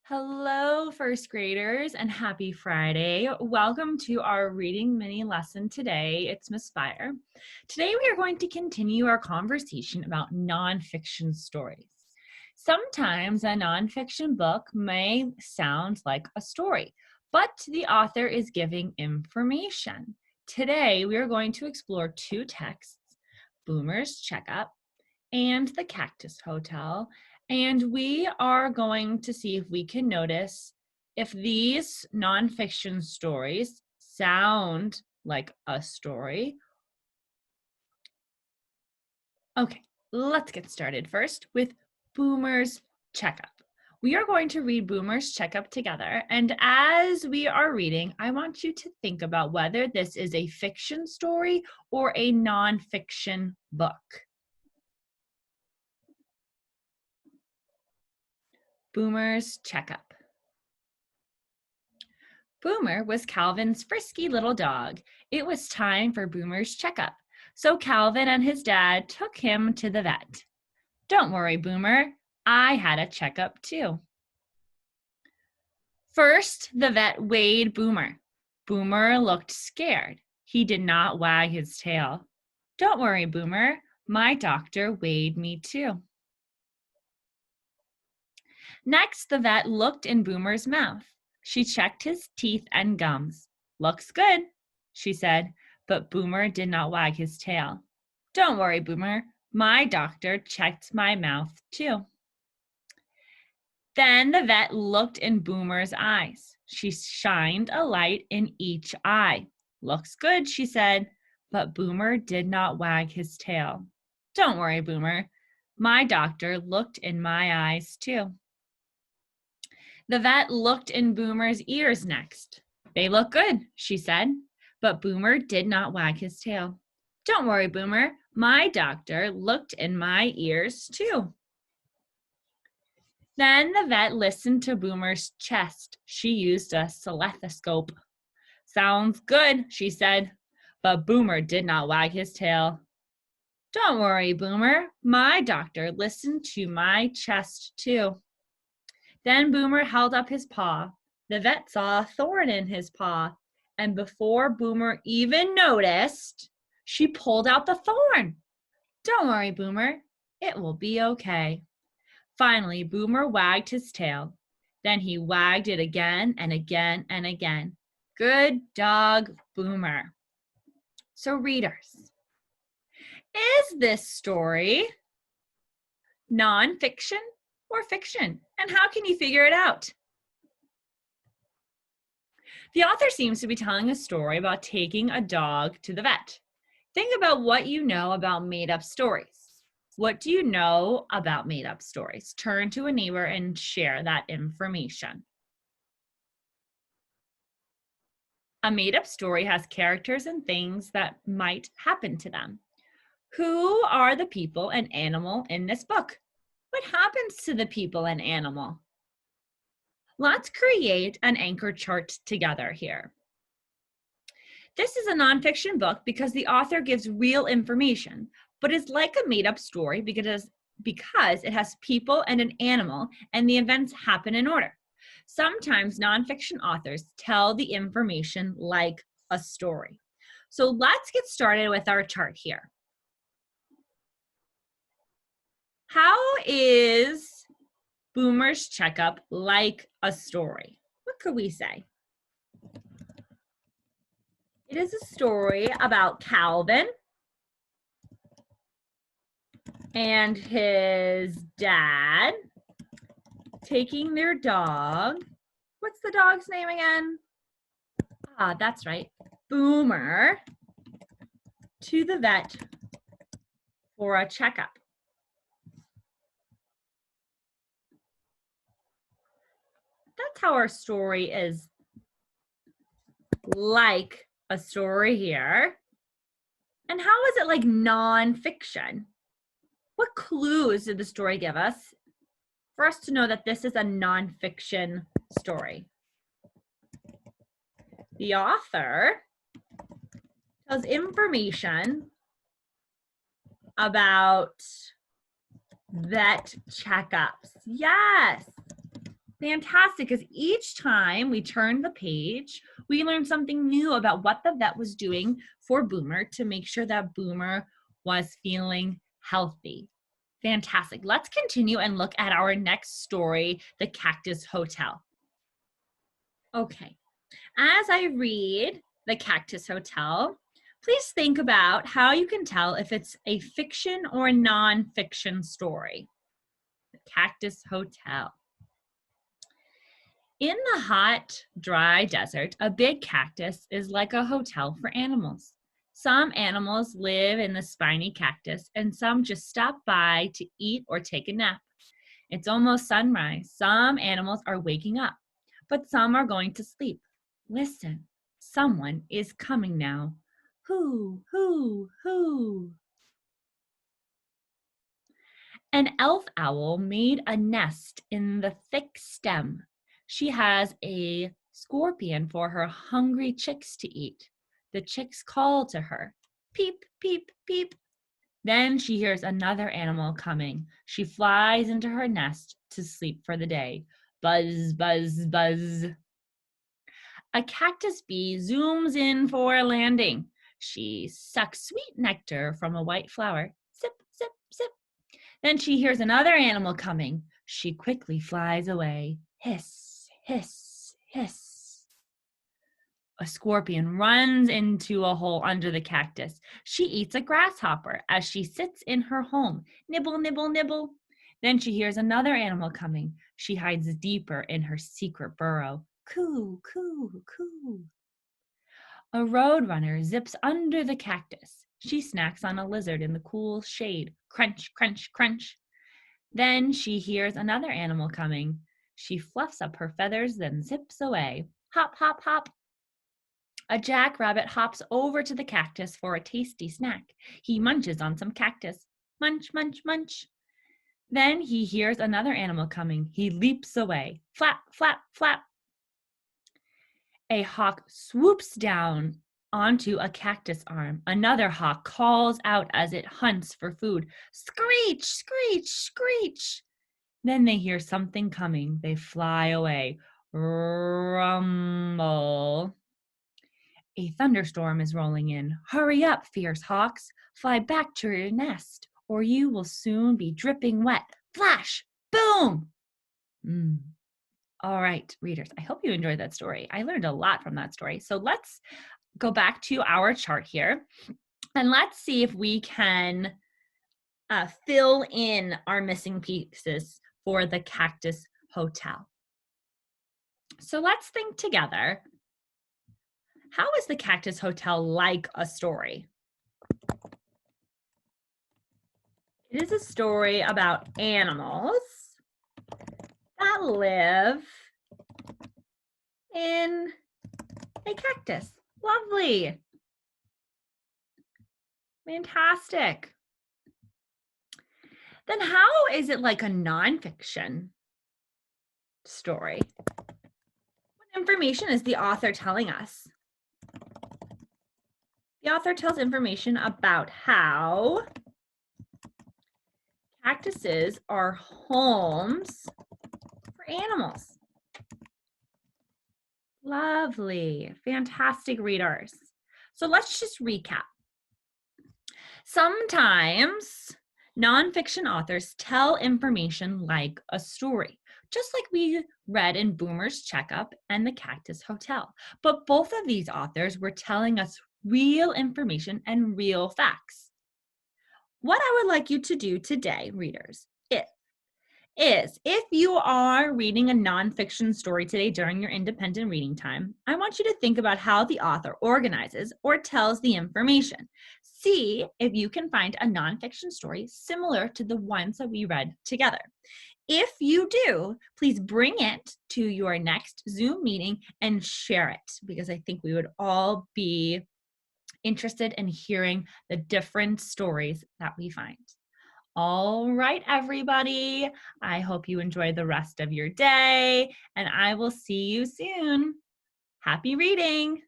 Hello, first graders, and happy Friday. Welcome to our reading mini lesson today. It's Miss Fire. Today, we are going to continue our conversation about nonfiction stories. Sometimes a nonfiction book may sound like a story, but the author is giving information. Today, we are going to explore two texts, Boomer's Checkup and The Cactus Hotel. And we are going to see if we can notice if these nonfiction stories sound like a story. Okay, let's get started first with Boomer's Checkup. We are going to read Boomer's Checkup together. And as we are reading, I want you to think about whether this is a fiction story or a nonfiction book. Boomer's Checkup. Boomer was Calvin's frisky little dog. It was time for Boomer's checkup, so Calvin and his dad took him to the vet. Don't worry, Boomer, I had a checkup too. First, the vet weighed Boomer. Boomer looked scared. He did not wag his tail. Don't worry, Boomer, my doctor weighed me too. Next, the vet looked in Boomer's mouth. She checked his teeth and gums. Looks good, she said, but Boomer did not wag his tail. Don't worry, Boomer. My doctor checked my mouth too. Then the vet looked in Boomer's eyes. She shined a light in each eye. Looks good, she said, but Boomer did not wag his tail. Don't worry, Boomer. My doctor looked in my eyes too. The vet looked in Boomer's ears next. They look good, she said, but Boomer did not wag his tail. Don't worry, Boomer. My doctor looked in my ears too. Then the vet listened to Boomer's chest. She used a stethoscope. Sounds good, she said, but Boomer did not wag his tail. Don't worry, Boomer. My doctor listened to my chest too. Then Boomer held up his paw. The vet saw a thorn in his paw, and before Boomer even noticed, she pulled out the thorn. Don't worry, Boomer. It will be okay. Finally, Boomer wagged his tail. Then he wagged it again and again and again. Good dog, Boomer. So readers, is this story nonfiction or fiction? And how can you figure it out? The author seems to be telling a story about taking a dog to the vet. Think about what you know about made-up stories. What do you know about made-up stories? Turn to a neighbor and share that information. A made-up story has characters and things that might happen to them. Who are the people and animal in this book? What happens to the people and animal? Let's create an anchor chart together here. This is a nonfiction book because the author gives real information, but it's like a made-up story because it has people and an animal, and the events happen in order. Sometimes nonfiction authors tell the information like a story. So let's get started with our chart here. How is Boomer's Checkup like a story? What could we say? It is a story about Calvin and his dad taking their dog. What's the dog's name again? That's right, Boomer, to the vet for a checkup. That's how our story is like a story here. And how is it like nonfiction? What clues did the story give us for us to know that this is a nonfiction story? The author tells information about vet checkups. Yes. Fantastic, because each time we turn the page, we learn something new about what the vet was doing for Boomer to make sure that Boomer was feeling healthy. Fantastic. Let's continue and look at our next story, The Cactus Hotel. Okay, as I read The Cactus Hotel, please think about how you can tell if it's a fiction or a nonfiction story. The Cactus Hotel. In the hot, dry desert, a big cactus is like a hotel for animals. Some animals live in the spiny cactus, and some just stop by to eat or take a nap. It's almost sunrise. Some animals are waking up, but some are going to sleep. Listen, someone is coming now. Who, who, who? An elf owl made a nest in the thick stem. She has a scorpion for her hungry chicks to eat. The chicks call to her, peep, peep, peep. Then she hears another animal coming. She flies into her nest to sleep for the day. Buzz, buzz, buzz. A cactus bee zooms in for a landing. She sucks sweet nectar from a white flower. Sip, sip, sip. Then she hears another animal coming. She quickly flies away. Hiss, hiss, hiss. A scorpion runs into a hole under the cactus. She eats a grasshopper as she sits in her home. Nibble, nibble, nibble. Then she hears another animal coming. She hides deeper in her secret burrow. Coo, coo, coo. A roadrunner zips under the cactus. She snacks on a lizard in the cool shade. Crunch, crunch, crunch. Then she hears another animal coming. She fluffs up her feathers, then zips away. Hop, hop, hop. A jackrabbit hops over to the cactus for a tasty snack. He munches on some cactus. Munch, munch, munch. Then he hears another animal coming. He leaps away. Flap, flap, flap. A hawk swoops down onto a cactus arm. Another hawk calls out as it hunts for food. Screech, screech, screech. Then they hear something coming. They fly away. Rumble. A thunderstorm is rolling in. Hurry up, fierce hawks. Fly back to your nest, or you will soon be dripping wet. Flash! Boom! All right, readers, I hope you enjoyed that story. I learned a lot from that story. So let's go back to our chart here, and let's see if we can fill in our missing pieces for the Cactus Hotel. So let's think together. How is the Cactus Hotel like a story? It is a story about animals that live in a cactus. Lovely. Fantastic. Then how is it like a nonfiction story? What information is the author telling us? The author tells information about how cactuses are homes for animals. Lovely, fantastic, readers. So let's just recap. Sometimes nonfiction authors tell information like a story, just like we read in Boomer's Checkup and The Cactus Hotel. But both of these authors were telling us real information and real facts. What I would like you to do today, readers, is if you are reading a nonfiction story today during your independent reading time, I want you to think about how the author organizes or tells the information. See if you can find a nonfiction story similar to the ones that we read together. If you do, please bring it to your next Zoom meeting and share it, because I think we would all be interested in hearing the different stories that we find. All right, everybody. I hope you enjoy the rest of your day, and I will see you soon. Happy reading.